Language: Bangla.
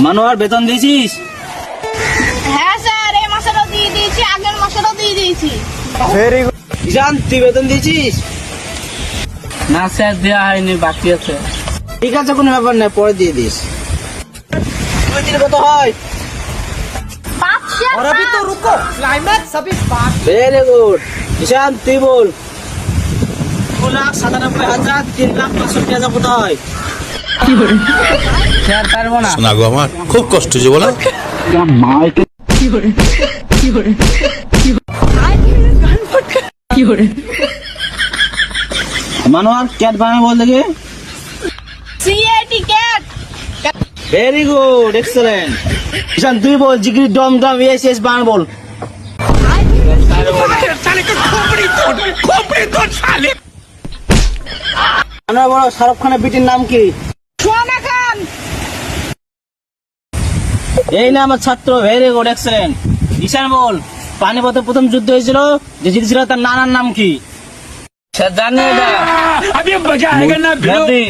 মানোয়ার বেতন দিয়েছিস? হ্যাঁ স্যার, এই মাসেরও দিয়ে দিয়েছি, আগের মাসেরও দিয়ে দিয়েছি। Very good. ঈশান তুই বেতন দিয়েছিস? না স্যার, দেওয়া হয়নি, বাকি আছে। ঠিক আছে, কোনো ব্যাপার না, পরে দিয়ে দিস। কত হয়? 500। और अभी तो रुको, क्लाइमैक्स अभी बाकी। Very good. ঈশান তুই বল। 2,97,000, 3,65,000 কত হয়? স্যার পারবো না। শোনা গো আমার খুব কষ্ট হচ্ছে বলো। মানোয়ার ক্যাট বানাবে বল দেখি। CAT cat. Very good, excellent. Ishan তুই বল। জিগরি ডম ডম ইয়েস ইয়েস বানান বল। মানোয়ার বলো, শাহরুখ খানের বিটির নাম কি? সোনা খান। এই না আমার ছাত্র। Very good, excellent. ঈশান বল, পানিপথে প্রথম যুদ্ধ হয়েছিল, যে জিতেছিল তার নানার নাম কি? স্যার জানি এটা। মোদি।